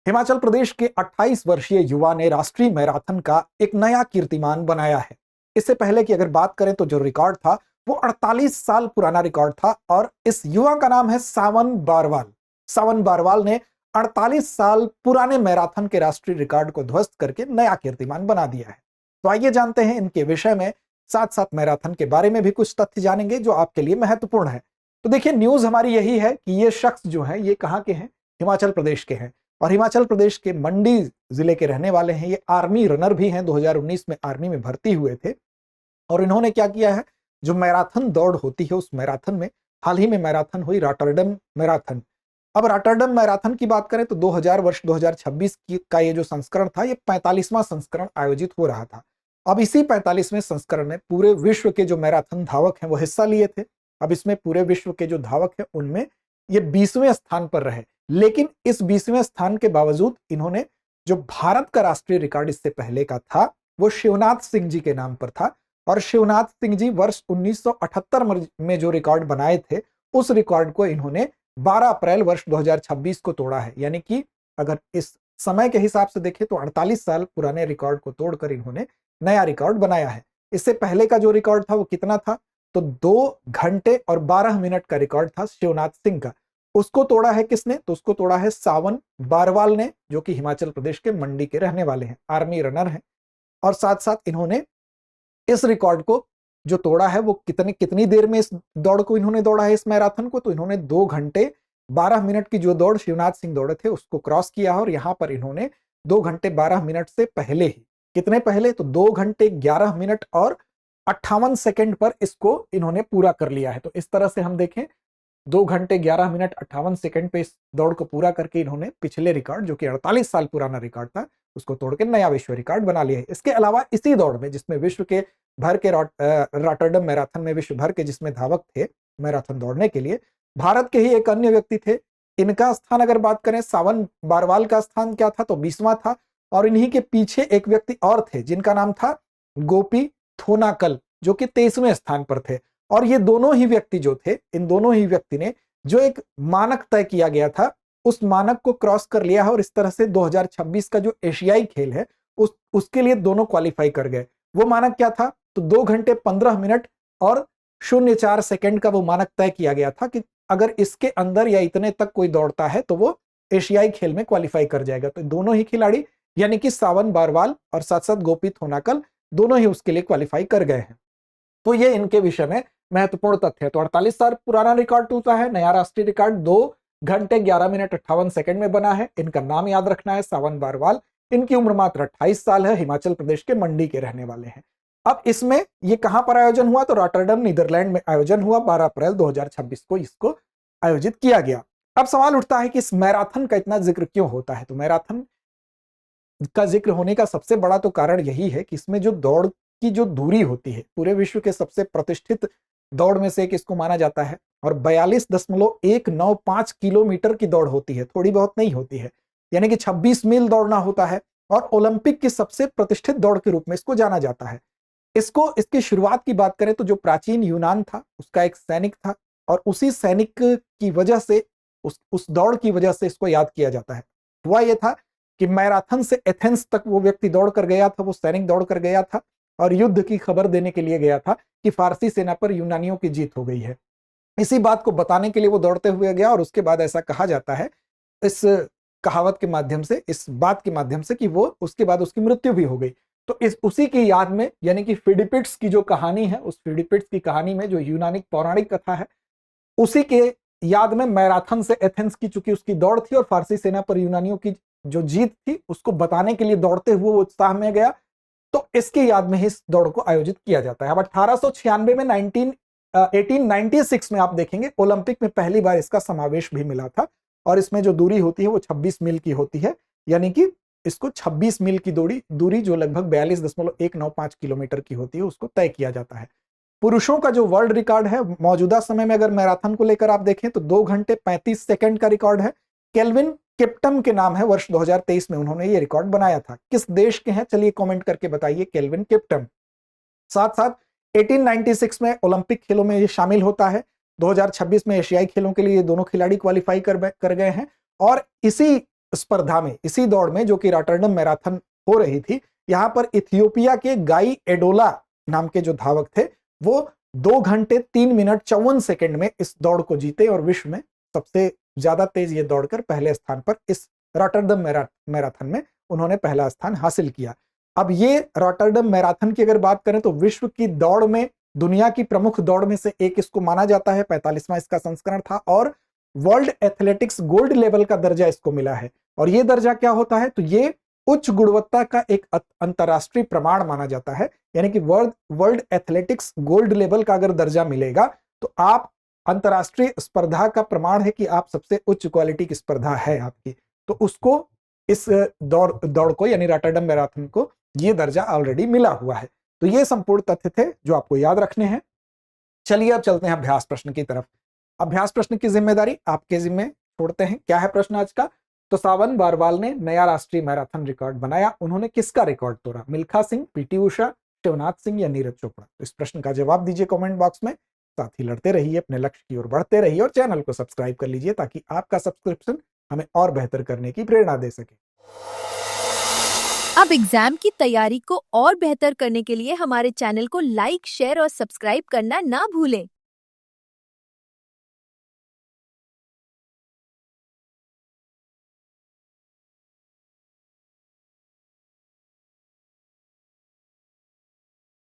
हिमाचल प्रदेश के 28 वर्षीय युवा ने राष्ट्रीय मैराथन का एक नया कीर्तिमान बनाया है। इससे पहले की अगर बात करें तो जो रिकॉर्ड था वो 48 साल पुराना रिकॉर्ड था और इस युवा का नाम है सावन बारवाल। सावन बारवाल ने 48 साल पुराने मैराथन के राष्ट्रीय रिकॉर्ड को ध्वस्त करके नया कीर्तिमान बना दिया है। तो आइए जानते हैं इनके विषय में, साथ साथ मैराथन के बारे में भी कुछ तथ्य जानेंगे जो आपके लिए महत्वपूर्ण है। तो देखिए, न्यूज हमारी यही है कि ये शख्स जो है ये कहाँ के हैं, हिमाचल प्रदेश के हैं और हिमाचल प्रदेश के मंडी जिले के रहने वाले हैं। ये आर्मी रनर भी हैं, 2019 में आर्मी में भर्ती हुए थे और इन्होंने क्या किया है, जो मैराथन दौड़ होती है उस मैराथन में, हाल ही में मैराथन हुई रॉटरडम मैराथन। अब रॉटरडम मैराथन की बात करें तो 2026 का ये जो संस्करण था ये 45वां संस्करण आयोजित हो रहा था। अब इसी 45वें संस्करण में पूरे विश्व के जो मैराथन धावक हैं वो हिस्सा लिए थे। अब इसमें पूरे विश्व के जो धावक हैं उनमें ये 20वें स्थान पर रहे, लेकिन इस 20वें स्थान के बावजूद इन्होंने जो भारत का राष्ट्रीय रिकॉर्ड इससे पहले का था वो शिवनाथ सिंह जी के नाम पर था और शिवनाथ सिंह जी वर्ष 1978 में जो रिकॉर्ड बनाए थे उस रिकॉर्ड को इन्होंने 12 अप्रैल वर्ष 2026 को तोड़ा है। यानी कि अगर इस समय के हिसाब से देखें तो 48 साल पुराने रिकॉर्ड को तोड़कर इन्होंने नया रिकॉर्ड बनाया है। इससे पहले का जो रिकॉर्ड था वो कितना था, तो 2 घंटे और 12 मिनट का रिकॉर्ड था शिवनाथ सिंह का। उसको तोड़ा है किसने, तो उसको तोड़ा है सावन बारवाल ने, जो कि हिमाचल प्रदेश के मंडी के रहने वाले हैं, आर्मी रनर हैं। और साथ साथ इन्होंने इस रिकॉर्ड को जो तोड़ा है वो कितनी देर में इस दौड़ को इन्होंने दौड़ा है, इस मैराथन को, तो इन्होंने 2 घंटे 12 मिनट की जो दौड़ शिवनाथ सिंह दौड़े थे उसको क्रॉस किया है। और यहां पर इन्होंने 2 घंटे 12 मिनट से पहले ही, कितने पहले, तो 2 घंटे 11 मिनट और 58 सेकंड पर इसको इन्होंने पूरा कर लिया है। तो इस तरह से हम देखें 2 घंटे 11 मिनट 58 सेकंड पे इस दौड़ को पूरा करके इन्होंने पिछले रिकॉर्ड जो कि 48 साल पुराना रिकॉर्ड था उसको तोड़ के नया विश्व रिकॉर्ड बना लिया है। इसके अलावा इसी दौड़ में, जिसमें विश्व के भर के रॉटरडम मैराथन में विश्व भर के जिसमें धावक थे मैराथन दौड़ने के लिए, भारत के ही एक अन्य व्यक्ति थे। इनका स्थान अगर बात करें, सावन बारवाल का स्थान क्या था, तो 20वां था। और इन्हीं के पीछे एक व्यक्ति और थे जिनका नाम था गोपी थोनाकल, जो कि 23वें स्थान पर थे। और ये दोनों ही व्यक्ति जो थे, इन दोनों ही व्यक्ति ने जो एक मानक तय किया गया था उस मानक को क्रॉस कर लिया है और इस तरह से 2026 का जो एशियाई खेल है उसके लिए दोनों क्वालिफाई कर गए। वो मानक क्या था, तो 2 घंटे 15 मिनट और 0.4 सेकंड का वो मानक तय किया गया था कि अगर इसके अंदर या इतने तक कोई दौड़ता है तो वो एशियाई खेल में क्वालिफाई कर जाएगा। तो दोनों ही खिलाड़ी यानी कि सावन बारवाल और साथ साथ गोपी थोनाकल दोनों ही उसके लिए क्वालिफाई कर गए हैं। तो ये इनके विषय में महत्वपूर्ण तथ्य है। तो 48 साल पुराना रिकॉर्ड टूटा है, नया राष्ट्रीय रिकॉर्ड 2 घंटे 11 मिनट 58 सेकंड में बना है। इनका नाम याद रखना है, सावन बारवाल। इनकी उम्र मात्र 28 साल है, हिमाचल प्रदेश के मंडी के रहने वाले हैं। अब इसमें ये कहां पर आयोजन हुआ, तो रॉटरडम नीदरलैंड में आयोजन हुआ। 12 अप्रैल 2026 को इसको आयोजित किया गया। अब सवाल उठता है कि इस मैराथन का इतना जिक्र क्यों होता है। तो मैराथन का जिक्र होने का सबसे बड़ा तो कारण यही है कि इसमें जो दौड़ की जो दूरी होती है, पूरे विश्व के सबसे प्रतिष्ठित दौड़ में से एक इसको माना जाता है और 42.195 किलोमीटर की दौड़ होती है, थोड़ी बहुत नहीं होती है। यानी कि 26 मील दौड़ना होता है और ओलंपिक की सबसे प्रतिष्ठित दौड़ के रूप में इसको जाना जाता है। इसकी शुरुआत की बात करें तो जो प्राचीन यूनान था उसका एक सैनिक था और उसी सैनिक की वजह से, उस दौड़ की वजह से इसको याद किया जाता है। हुआ यह था कि मैराथन से एथेंस तक वो व्यक्ति दौड़ कर गया था, वो सैनिक दौड़ कर गया था और युद्ध की खबर देने के लिए गया था कि फारसी सेना पर यूनानियों की जीत हो गई है। इसी बात को बताने के लिए वो दौड़ते हुए गया और उसके बाद ऐसा कहा जाता है, इस कहावत के माध्यम से, इस बात के माध्यम से, कि वो उसके बाद उसकी मृत्यु भी हो गई। तो उसी की याद में, यानी कि फिडिपिड्स की जो कहानी है, उस फिडिपिड्स की कहानी में जो यूनानी पौराणिक कथा है, उसी के याद में मैराथन से एथेंस की चूंकि उसकी दौड़ थी और फारसी सेना पर यूनानियों की जो जीत थी उसको बताने के लिए दौड़ते हुए वो उत्साह में गया, तो इसकी याद में ही इस दौड़ को आयोजित किया जाता है। अब 1896 में 1896 में आप देखेंगे ओलंपिक में पहली बार इसका समावेश भी मिला था और इसमें जो दूरी होती है वो 26 मील की होती है। यानी कि इसको 26 मील की दूरी जो लगभग 42.195 किलोमीटर की होती है उसको तय किया जाता है। पुरुषों का जो वर्ल्ड रिकॉर्ड है मौजूदा समय में अगर मैराथन को लेकर आप देखें तो 2 घंटे 35 सेकंड का रिकॉर्ड है। केल्विन किप्टम के नाम है, वर्ष 2023 में उन्होंने ये रिकॉर्ड बनाया था। किस देश के हैं, चलिए कमेंट करके बताइए, केल्विन किप्टम। साथ साथ 1896 में ओलंपिक खेलों में ये शामिल होता है। 2026 में एशियाई खेलों के लिए ये दोनों खिलाड़ी क्वालिफाई कर गए हैं और इसी स्पर्धा में, इसी दौड़ में जो कि रॉटरडम मैराथन हो रही थी, यहां पर इथियोपिया के गाई एडोला नाम के जो धावक थे वो 2 घंटे 3 मिनट 54 सेकंड में इस दौड़ को जीते और विश्व में सबसे ज्यादा तेज ये दौड़कर पहले स्थान पर इस रॉटरडम मैराथन में उन्होंने पहला स्थान हासिल किया। अब ये रॉटरडम मैराथन की अगर बात करें तो विश्व की दौड़ में, दुनिया की प्रमुख दौड़ में से एक इसको माना जाता है। 45वां इसका संस्करण था और वर्ल्ड एथलेटिक्स गोल्ड लेवल का दर्जा इसको मिला है। और ये दर्जा क्या होता है, तो ये उच्च गुणवत्ता का एक अंतरराष्ट्रीय प्रमाण माना जाता है। यानी कि वर्ल्ड एथलेटिक्स गोल्ड लेवल का अगर दर्जा मिलेगा तो आप अंतरराष्ट्रीय स्पर्धा का प्रमाण है कि आप सबसे उच्च क्वालिटी की स्पर्धा है आपकी, तो उसको इस दौड़ को यानी रॉटरडम मैराथन को ये दर्जा ऑलरेडी मिला हुआ है। तो ये संपूर्ण तथ्य थे जो आपको याद रखने हैं। चलिए अब चलते हैं अभ्यास प्रश्न की तरफ। अभ्यास प्रश्न की जिम्मेदारी आपके जिम्मे छोड़ते हैं। क्या है प्रश्न आज का, तो सावन बारवाल ने नया राष्ट्रीय मैराथन रिकॉर्ड बनाया, उन्होंने किसका रिकॉर्ड तोड़ा, मिल्खा सिंह, पीटी उषा, शिवनाथ सिंह या नीरज चोपड़ा। तो इस प्रश्न का जवाब दीजिए कमेंट बॉक्स में। साथ ही लड़ते रहिए, अपने लक्ष्य की ओर बढ़ते रहिए और चैनल को सब्सक्राइब कर लीजिए ताकि आपका सब्सक्रिप्शन हमें और बेहतर करने की प्रेरणा दे सके। अब एग्जाम की तैयारी को और बेहतर करने के लिए हमारे चैनल को लाइक, शेयर और सब्सक्राइब करना ना भूलें।